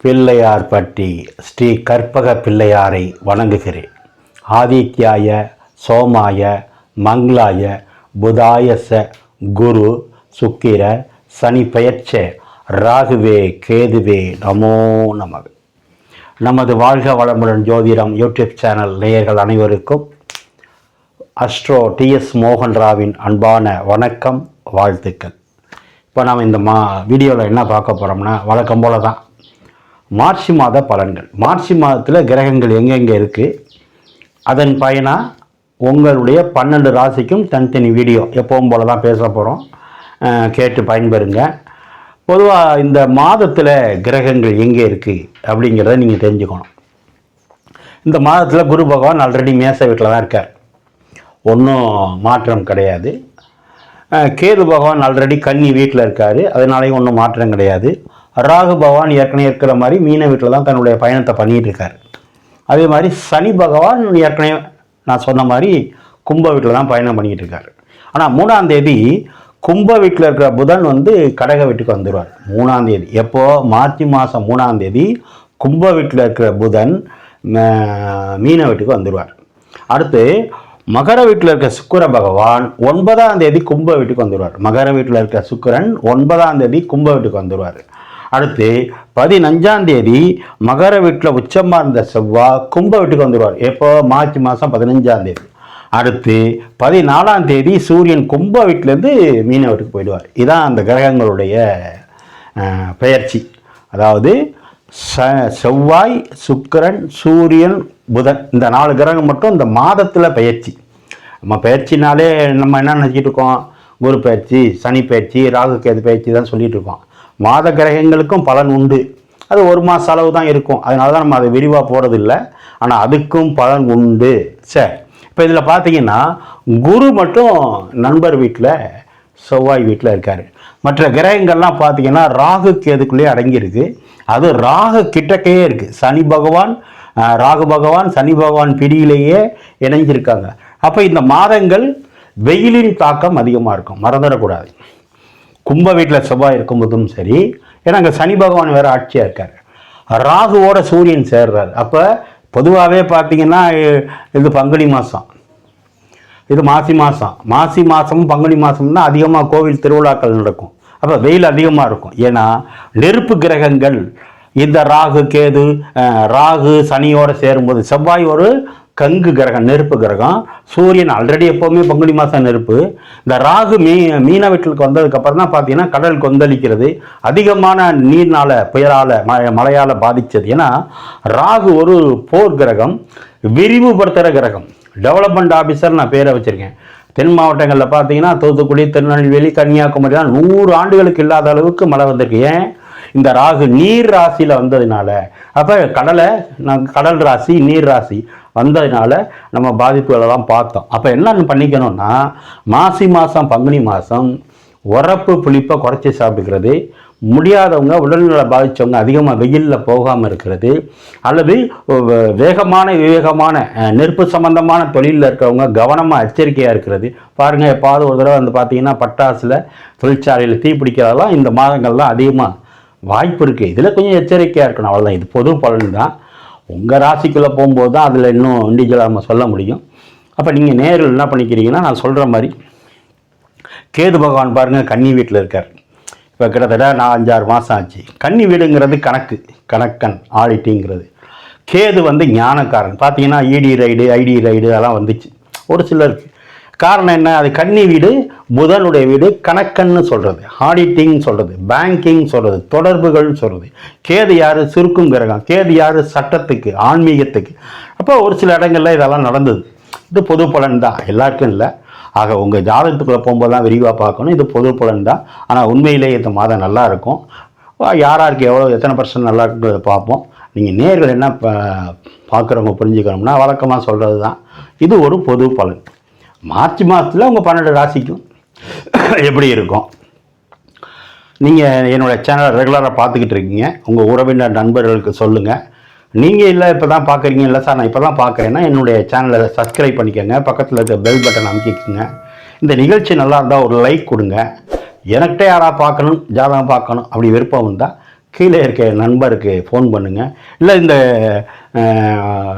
பிள்ளையார்பட்டி ஸ்ரீ கற்பக பிள்ளையாரை வணங்குகிறேன். ஆதித்யாய சோமாய மங்களாய புதாயச குரு சுக்கிர சனி பெயர்ச்ச ராகுவே கேதுவே நமோ நமக. நமது வாழ்க வளமுடன் ஜோதிடம் யூடியூப் சேனல் நேயர்கள் அனைவருக்கும் அஸ்ட்ரோ டிஎஸ் மோகன்ராவின் அன்பான வணக்கம், வாழ்த்துக்கள். இப்போ நாம் இந்த வீடியோவில் என்ன பார்க்க போகிறோம்னா, வழக்கம் போல தான் மார்ச் மாத பலன்கள். மார்ச் மாதத்தில் கிரகங்கள் எங்கெங்கே இருக்குது, அதன் பயனாக உங்களுடைய 12 ராசிக்கும் தனித்தனி வீடியோ எப்பவும் போல தான் பேச போகிறோம். கேட்டு பயன்பெறுங்க. பொதுவாக இந்த மாதத்தில் கிரகங்கள் எங்கே இருக்குது அப்படிங்கிறத நீங்கள் தெரிஞ்சுக்கணும். இந்த மாதத்தில் குரு பகவான் ஆல்ரெடி மேச வீட்டில் தான் இருக்கார், ஒன்றும் மாற்றம் கிடையாது. கேது பகவான் ஆல்ரெடி கன்னி வீட்டில் இருக்கார், அதனாலேயும் ஒன்றும் மாற்றம் கிடையாது. ராகு பகவான் ஏற்கனவே இருக்கிற மாதிரி மீன வீட்டில் தான் தன்னுடைய பயணத்தை பண்ணிகிட்டு இருக்கார். அதே மாதிரி சனி பகவான் ஏற்கனவே நான் சொன்ன மாதிரி கும்ப வீட்டில் தான் பயணம் பண்ணிக்கிட்டு இருக்கார். ஆனால் 3ஆம் தேதி கும்ப வீட்டில் இருக்கிற புதன் கடக வீட்டுக்கு வந்துடுவார். 3ஆம் தேதி எப்போது, மார்ச் மாதம் 3ஆம் தேதி கும்ப வீட்டில் இருக்கிற புதன் மீன வீட்டுக்கு வந்துடுவார். அடுத்து மகர வீட்டில் இருக்க சுக்கிர பகவான் 9ஆம் தேதி கும்ப வீட்டுக்கு வந்துடுவார். மகர வீட்டில் இருக்க சுக்கிரன் 9ஆம் தேதி கும்ப வீட்டுக்கு வந்துடுவார். அடுத்து 15ஆம் தேதி மகர வீட்டில் உச்சமாக இருந்த செவ்வாய் கும்ப வீட்டுக்கு வந்துடுவார். எப்போ, மார்ச் மாதம் 15ஆம் தேதி. அடுத்து 14ஆம் தேதி சூரியன் கும்ப வீட்டிலேருந்து மீன வீட்டுக்கு போயிடுவார். இதுதான் அந்த கிரகங்களுடைய பெயர்ச்சி. அதாவது செவ்வாய், சுக்கிரன், சூரியன், புதன், இந்த 4 கிரகம் மட்டும் இந்த மாதத்தில் பெயர்ச்சி. நம்ம பெயர்ச்சினாலே நம்ம என்ன நினச்சிட்டு இருக்கோம், குரு பெயர்ச்சி, சனி பெயர்ச்சி, ராகு கேது பெயர்ச்சி தான் சொல்லிட்டு இருக்கோம். மாத கிரகங்களுக்கும் பலன் உண்டு. அது 1 மாத அளவு தான் இருக்கும், அதனால தான் நம்ம அதை விரிவாக போகிறதில்லை. ஆனால் அதுக்கும் பலன் உண்டு. சரி, இப்போ இதில் பார்த்தீங்கன்னா குரு மட்டும் நண்பர் வீட்டில், செவ்வாய் வீட்டில் இருக்கார். மற்ற கிரகங்கள்லாம் பார்த்தீங்கன்னா ராகு கேதுக்குள்ளேயே அடங்கியிருக்கு. அது ராகு கிட்டக்கையே இருக்குது. சனி பகவான், ராகு பகவான், சனி பகவான் பிடியிலேயே இணைஞ்சிருக்காங்க. அப்போ இந்த மாதங்கள் வெயிலின் தாக்கம் அதிகமாக இருக்கும், மறந்துடக்கூடாது. கும்ப வீட்டில் செவ்வாய் இருக்கும்போதும் சரி, ஏன்னா அங்கே சனி பகவான் வேறு ஆட்சியாக இருக்கார். ராகுவோட சூரியன் சேர்றார். அப்போ பொதுவாகவே பார்த்தீங்கன்னா இது பங்குனி மாதம், இது மாசி மாதம். மாசி மாதமும் பங்குனி மாதம் தான் அதிகமாக கோவில் திருவிழாக்கள் நடக்கும். அப்போ வெயில் அதிகமாக இருக்கும். ஏன்னா நெருப்பு கிரகங்கள் இந்த ராகு கேது, ராகு சனியோடு சேரும்போது, செவ்வாய் ஒரு கங்கு கிரகம், நெருப்பு கிரகம். சூரியன் ஆல்ரெடி எப்போவுமே பங்குனி மாதம் நெருப்பு. இந்த ராகு மீன வீட்டுக்கு வந்ததுக்கப்புறம் தான் பார்த்தீங்கன்னா கடல் கொந்தளிக்கிறது, அதிகமான நீர்னால், புயலால், மழையால் பாதித்தது. ஏன்னா ராகு ஒரு போர் கிரகம், விரிவுபடுத்துகிற கிரகம், டெவலப்மெண்ட் ஆஃபீஸர் நான் பேரை வச்சுருக்கேன். தென் மாவட்டங்களில் பார்த்தீங்கன்னா தூத்துக்குடி, திருநெல்வேலி, கன்னியாகுமரி தான் 100 ஆண்டுகளுக்கு இல்லாத அளவுக்கு மழை வந்திருக்கு. ஏன், இந்த ராகு நீர் ராசியில் வந்ததுனால. அப்போ கடல் ராசி, நீர் ராசி வந்ததுனால நம்ம பாதிப்புகளெல்லாம் பார்த்தோம். அப்போ என்னென்னு பண்ணிக்கணும்னா, மாசி மாதம் பங்குனி மாதம் உரப்பு புளிப்பை குறைச்சி சாப்பிட்டுக்கிறது, முடியாதவங்க, உடல்நல பாதித்தவங்க அதிகமாக வெயிலில் போகாமல் இருக்கிறது, அல்லது விவேகமான நெருப்பு சம்பந்தமான தொழிலில் இருக்கிறவங்க கவனமாக எச்சரிக்கையாக இருக்கிறது. பாருங்கள், எப்பாவது ஒரு தடவை பார்த்தீங்கன்னா பட்டாசில், தொழிற்சாலையில் தீப்பிடிக்கிறதெல்லாம் இந்த மாதங்கள்லாம் அதிகமாக வாய்ப்பு இருக்குது. இதில் கொஞ்சம் எச்சரிக்கையாக இருக்கணும், அவ்வளோதான். இது பொது பலன் தான். உங்கள் ராசிக்குள்ளே போகும்போது தான் அதில் இன்னும் இண்டிவிஜுவலாக நம்ம சொல்ல முடியும். அப்போ நீங்கள் நேரில் என்ன பண்ணிக்கிறீங்கன்னா, நான் சொல்கிற மாதிரி கேது பகவான் பாருங்கள் கன்னி வீட்டில் இருக்கார். இப்போ கிட்டத்தட்ட 4-5-6 மாதம் ஆச்சு. கன்னி வீடுங்கிறது கணக்கன், ஆடிட்டிங்கிறது. கேது ஞானக்காரன். பார்த்தீங்கன்னா இடி ரைடு, ஐடி ரைடு அதெல்லாம் வந்துச்சு ஒரு சிலருக்கு. காரணம் என்ன, அது கன்னி வீடு, புதனுடைய வீடு, கணக்கன்னு சொல்கிறது, ஆடிட்டிங் சொல்கிறது, பேங்கிங் சொல்கிறது, தொடர்புகள் சொல்கிறது. கேது யார், சுருக்கும் கிரகம். கேது யார், சட்டத்துக்கு, ஆன்மீகத்துக்கு. அப்போ ஒரு சில இடங்களில் இதெல்லாம் நடந்தது. இது பொது பலன் தான், எல்லாருக்கும் இல்லை. ஆக உங்கள் ஜாதகத்துக்குள்ளே போகும்போது தான் விரிவாக பார்க்கணும். இது பொது பலன் தான். ஆனால் உண்மையிலேயே இந்த மாதம் நல்லா இருக்கும். யாராருக்கு எத்தனை % நல்லா இருக்குன்றதை பார்ப்போம். நீங்கள் நேர்கள் என்ன பார்க்குறவங்க புரிஞ்சுக்கணும்னா, வழக்கமாக சொல்கிறது தான், இது ஒரு பொது பலன். மார்ச் மாதத்தில் உங்கள் 12 ராசிக்கும் எப்படி இருக்கும். நீங்கள் என்னோடய சேனலை ரெகுலராக பார்த்துக்கிட்டு இருக்கீங்க, உங்கள் உறவினர் நண்பர்களுக்கு சொல்லுங்கள். நீங்கள் இல்லை இப்போ தான் பார்க்குறீங்க, இல்லை சார் நான் இப்போ தான் பார்க்குறேன்னா என்னுடைய சேனலை சப்ஸ்கிரைப் பண்ணிக்கோங்க, பக்கத்தில் இருக்க பெல் பட்டன் அமைக்கிக்கோங்க. இந்த நிகழ்ச்சி நல்லா இருந்தால் ஒரு லைக் கொடுங்க. எனக்கிட்ட யாராவது பார்க்கணும், ஜாதகம் பார்க்கணும் அப்படி விருப்பம் இருந்தால் கீழே இருக்க நண்பருக்கு ஃபோன் பண்ணுங்கள். இல்லை இந்த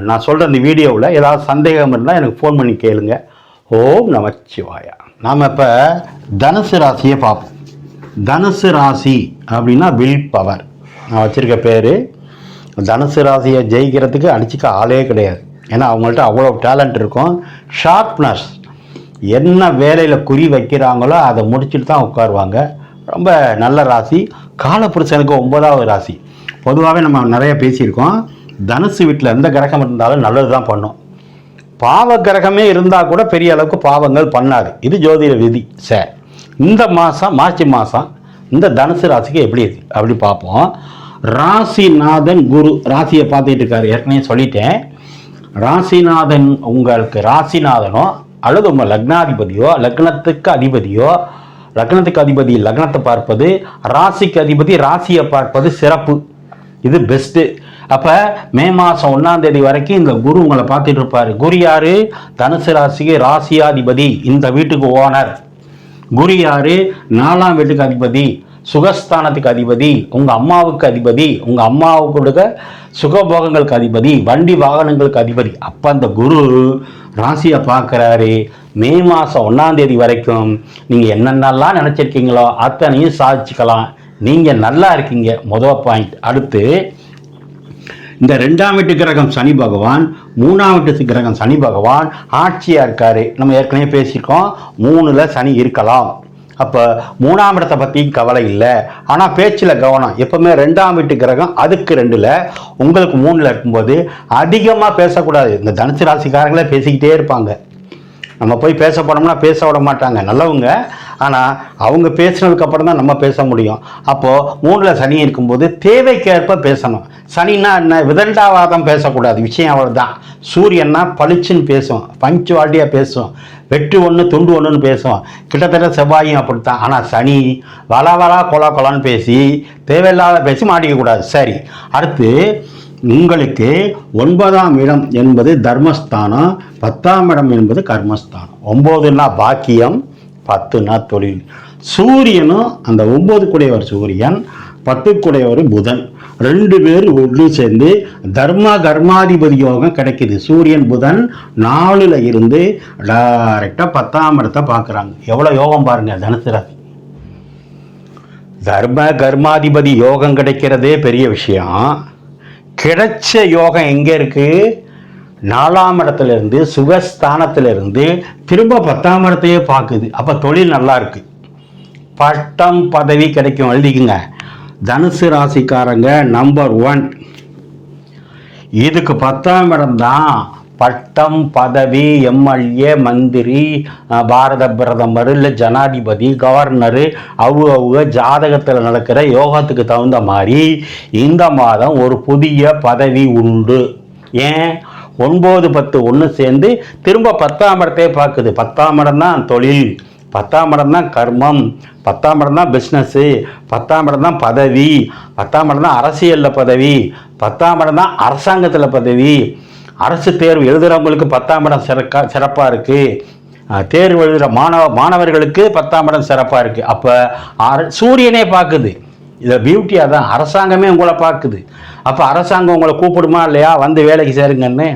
நான் சொல்கிற இந்த வீடியோவில் ஏதாவது சந்தேகம் இருந்தால் எனக்கு ஃபோன் பண்ணி கேளுங்க. ஓம் நமச்சிவாயா. நாம் இப்போ தனுசு ராசியை பார்ப்போம். தனுசு ராசி அப்படின்னா வில் பவர். நான் வச்சுருக்க பேர். தனுசு ராசியை ஜெயிக்கிறதுக்கு அடிச்சுக்க ஆளே கிடையாது. ஏன்னா அவங்கள்ட்ட அவ்வளோ டேலண்ட் இருக்கும், ஷார்ப்னஸ். என்ன வேலையில் குறி வைக்கிறாங்களோ அதை முடிச்சுட்டு தான் உட்காருவாங்க. ரொம்ப நல்ல ராசி. காலப்புருஷனுக்கு 9வது ராசி. பொதுவாகவே நம்ம நிறைய பேசியிருக்கோம். தனுசு வீட்டில் எந்த கிரகம் இருந்தாலும் நல்லது தான் பண்ணும். பாவ கிரகமே இருந்தால் கூட பெரிய அளவுக்கு பாவங்கள் பண்ணாது. இது ஜோதிட விதி. சரி, இந்த மாதம் மார்ச் மாதம் இந்த தனுசு ராசிக்கு எப்படி இருக்கு அப்படி பார்ப்போம். ராசிநாதன் குரு ராசியை பார்த்துட்டு இருக்காரு. ஏற்கனவே சொல்லிட்டேன். ராசிநாதன் உங்களுக்கு ராசிநாதனோ அல்லது உங்கள் லக்னாதிபதியோ லக்னத்துக்கு அதிபதியோ, லக்னத்துக்கு அதிபதி லக்னத்தை பார்ப்பது, ராசிக்கு அதிபதி ராசியை பார்ப்பது சிறப்பு. இது பெஸ்ட்டு. அப்போ மே மாதம் 1ஆம் தேதி வரைக்கும் இந்த குரு உங்களை பார்த்துட்டு இருப்பார். குரு யாரு? தனுசு ராசிக்கு ராசியாதிபதி, இந்த வீட்டுக்கு ஓனர். குரு யாரு? 4ஆம் வீட்டுக்கு அதிபதி, சுகஸ்தானத்துக்கு அதிபதி, உங்கள் அம்மாவுக்கு அதிபதி, உங்கள் அம்மாவுக்கு சுகபோகங்களுக்கு அதிபதி, வண்டி வாகனங்களுக்கு அதிபதி. அப்போ அந்த குரு ராசியை பார்க்குறாரு. மே மாதம் 1ஆம் தேதி வரைக்கும் நீங்கள் என்னென்னலாம் நினச்சிருக்கீங்களோ அத்தனையும் சாதிச்சுக்கலாம். நீங்கள் நல்லா இருக்கீங்க. முதல் பாயிண்ட். அடுத்து இந்த 2ஆம் வீட்டு கிரகம் சனி பகவான், 3ஆம் வீட்டு கிரகம் சனி பகவான் ஆட்சியாக இருக்காரு. நம்ம ஏற்கனவே பேசியிருக்கோம். 3ல் சனி இருக்கலாம். அப்போ 3ஆம் இடத்தை பற்றியும் கவலை இல்லை. ஆனால் பேச்சில் கவனம். எப்பவுமே 2ஆம் வீட்டு கிரகம் அதுக்கு 2ல், உங்களுக்கு 3ல் இருக்கும்போது அதிகமாக பேசக்கூடாது. இந்த தனுசு ராசிக்காரங்களே பேசிக்கிட்டே இருப்பாங்க. நம்ம போய் பேச போனோம்னா பேச விட மாட்டாங்க, நல்லவங்க. ஆனால் அவங்க பேசினதுக்கப்புறம் தான் நம்ம பேச முடியும். அப்போது 3ல் சனி இருக்கும்போது தேவைக்கேற்ப பேசணும். சனின்னா என்ன? விதண்டாவாதம் பேசக்கூடாது. விஷயம் அவ்வளோதான். சூரியன்னா பளிச்சுன்னு பேசும், பஞ்சுவாலிட்டியாக பேசும், வெட்டு ஒன்று துண்டு ஒன்றுன்னு பேசும். கிட்டத்தட்ட செவ்வாயும் அப்படித்தான். ஆனால் சனி வளா கொலான்னு பேசி தேவையில்லாத பேசி மாட்டிக்கக்கூடாது. சரி, அடுத்து உங்களுக்கு 9ஆம் இடம் என்பது தர்மஸ்தானம், 10ஆம் இடம் என்பது கர்மஸ்தானம். 9ன்னா பாக்கியம், 10ன்னா தொழில். சூரியனும் அந்த 9 கூடையவர் சூரியன், 10 கூடையவர் புதன், 2 பேர் ஒன்று சேர்ந்து கர்மாதிபதி யோகம் கிடைக்குது. சூரியன் புதன் 4ல் இருந்து டைரக்டாக 10ஆம் இடத்தை பார்க்குறாங்க. எவ்வளோ யோகம் பாருங்க தனுசு ராசி. கர்மாதிபதி யோகம் கிடைக்கிறதே பெரிய விஷயம். கிடைச்ச யோகம் எங்கே இருக்கு? 4ஆம் இடத்துலேருந்து சுகஸ்தானத்திலிருந்து திரும்ப 10ஆம் இடத்தையே பார்க்குது. அப்போ தொழில் நல்லா இருக்கு. பட்டம் பதவி கிடைக்கும். எழுதிக்குங்க. தனுசு ராசிக்காரங்க நம்பர் 1. இதுக்கு 10ஆம் இடம் தான். பட்டம் பதவி, எம்எல்ஏ, மந்திரி, பாரத பிரதமர், இல்லை ஜனாதிபதி, கவர்னரு, அவங்க ஜாதகத்தில் நடக்கிற யோகத்துக்கு தகுந்த மாதிரி இந்த மாதம் ஒரு புதிய பதவி உண்டு. ஏன்? 9, 10 ஒன்று சேர்ந்து திரும்ப 10ஆம் இடத்தையே பார்க்குது. 10ஆம் இடம் தான் தொழில், 10ஆம் இடம் தான் கர்மம், 10ஆம் இடம் தான் பிஸ்னஸ்ஸு, 10ஆம் இடம் தான் பதவி, 10ஆம் இடம் தான் அரசியலில் பதவி, 10ஆம் இடம் தான் அரசாங்கத்தில் பதவி. அரசு தேர்வு எழுதுகிறவங்களுக்கு 10ஆம் இடம் சிறப்பாக இருக்குது. தேர்வு எழுதுகிற மாணவர்களுக்கு 10ஆம் இடம் சிறப்பாக இருக்குது. அப்போ சூரியனே பார்க்குது. இதை பியூட்டியாக தான் அரசாங்கமே உங்களை பார்க்குது. அப்போ அரசாங்கம் உங்களை கூப்பிடுமா இல்லையா வந்து வேலைக்கு சேருங்கன்னு?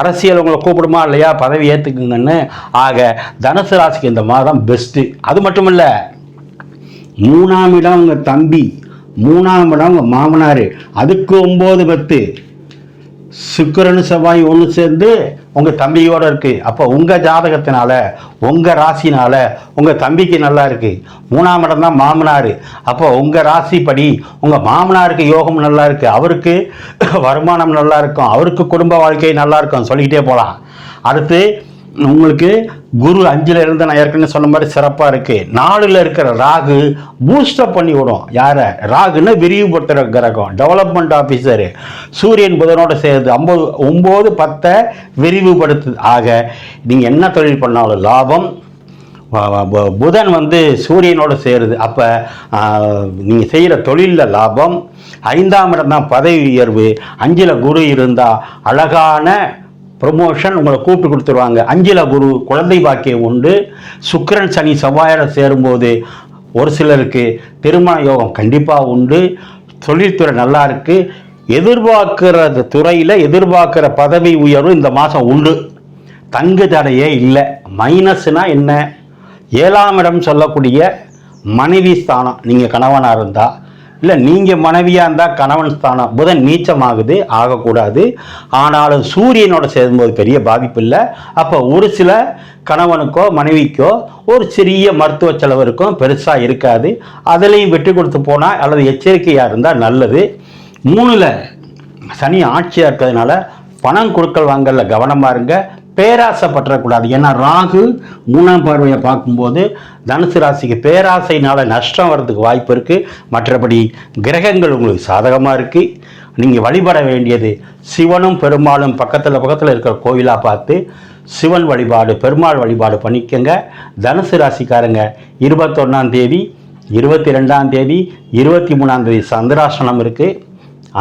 அரசியல் உங்களை கூப்பிடுமா இல்லையா பதவி ஏற்றுக்குங்கன்னு? ஆக தனுசு ராசிக்கு இந்த மாதம் பெஸ்ட்டு. அது மட்டும் இல்லை, 3ஆம் இடம் உங்கள் தம்பி, 3ஆம் இடம் உங்கள் மாமனார், அதுக்கு 9, 10 சுக்கிரன் செவ்வாய் ஒன்று சேர்ந்து உங்கள் தம்பியோடு இருக்குது. அப்போ உங்கள் ஜாதகத்தினால உங்கள் ராசினால உங்கள் தம்பிக்கு நல்லா இருக்குது. 3ஆம் இடம் தான் மாமனார். அப்போ உங்கள் ராசிப்படி உங்கள் மாமனாருக்கு யோகம் நல்லா இருக்குது, அவருக்கு வருமானம் நல்லா இருக்கும், அவருக்கு குடும்ப வாழ்க்கை நல்லா இருக்கும், சொல்லிக்கிட்டே போகலாம். அடுத்து உங்களுக்கு குரு 5ல் இருந்து நான் ஏற்கனவே சொன்ன மாதிரி சிறப்பாக இருக்குது. 4ல் இருக்கிற ராகு பூஸ்டப் பண்ணி விடும். யாரை? ராகுன்னு விரிவுபடுத்துகிற கிரகம், டெவலப்மெண்ட் ஆஃபீஸரு. சூரியன் புதனோட சேர்ந்து 9, 10 விரிவுபடுத்துது. ஆக நீங்கள் என்ன தொழில் பண்ணாலும் லாபம். புதன் சூரியனோடு சேருது. அப்போ நீங்கள் செய்கிற தொழிலில் லாபம். 5ஆம் இடம் தான் பதவி உயர்வு. 5ல் குரு இருந்தால் அழகான ப்ரொமோஷன் உங்களை கூப்பிட்டு கொடுத்துருவாங்க. 5ல் குரு குழந்தை பாக்கியம் உண்டு. சுக்கிரன் சனி செவ்வாயோட சேரும்போது ஒரு சிலருக்கு திருமண யோகம் கண்டிப்பாக உண்டு. தொழில்துறை நல்லா இருக்கு. எதிர்பார்க்கிற துறையில் எதிர்பார்க்கிற பதவி உயர்வு இந்த மாதம் உண்டு. தங்கு தடையே இல்லை. மைனஸ்னா என்ன? 7ஆம் இடம் சொல்லக்கூடிய மனைவி ஸ்தானம். நீங்கள் கணவனாக இருந்தால், இல்லை நீங்கள் மனைவியாக இருந்தால் கணவன் ஸ்தானம் புதன் நீச்சமாகுது, ஆகக்கூடாது. ஆனாலும் சூரியனோட சேரும்போது பெரிய பாதிப்பு இல்லை. அப்போ ஒரு சில கணவனுக்கோ மனைவிக்கோ ஒரு சிறிய மருத்துவ செலவு இருக்கும், பெருசாக இருக்காது. அதுலேயும் விட்டு கொடுத்து போனால் அல்லது எச்சரிக்கையாக இருந்தால் நல்லது. 3ல் சனி ஆட்சியாக இருக்கிறதுனால பணம் கொடுக்கல் வாங்கல கவனமாக இருங்க. பேராசைப்பற்றக்கூடாது. ஏன்னா ராகு 3ஆம் பார்வையை பார்க்கும்போது தனுசு ராசிக்கு பேராசையினால் நஷ்டம் வர்றதுக்கு வாய்ப்பு இருக்குது. மற்றபடி கிரகங்கள் உங்களுக்கு சாதகமாக இருக்குது. நீங்கள் வழிபட வேண்டியது சிவனும் பெருமாளும் பக்கத்தில் இருக்கிற கோயிலாக பார்த்து சிவன் வழிபாடு பெருமாள் வழிபாடு பண்ணிக்கங்க. தனுசு ராசிக்காரங்க 21ஆம் தேதி 22ஆம் தேதி 23ஆம் தேதி சந்திராசனம் இருக்குது.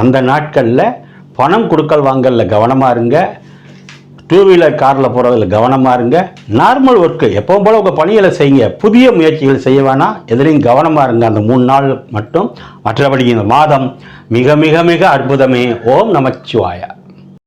அந்த நாட்களில் பணம் கொடுக்கல் வாங்கல கவனமாக இருங்க. 2 வீலர் காரில் போகிறதுல கவனமாக இருங்க. நார்மல் ஒர்க்கு எப்பவும் போல் உங்கள் பணிகளை செய்யுங்க. புதிய முயற்சிகள் செய்ய வேணாம். எதுலேயும் கவனமாக இருங்க அந்த 3 நாள் மட்டும். மற்றபடி இந்த மாதம் மிக மிக மிக அற்புதமே. ஓம் நமச்சிவாய.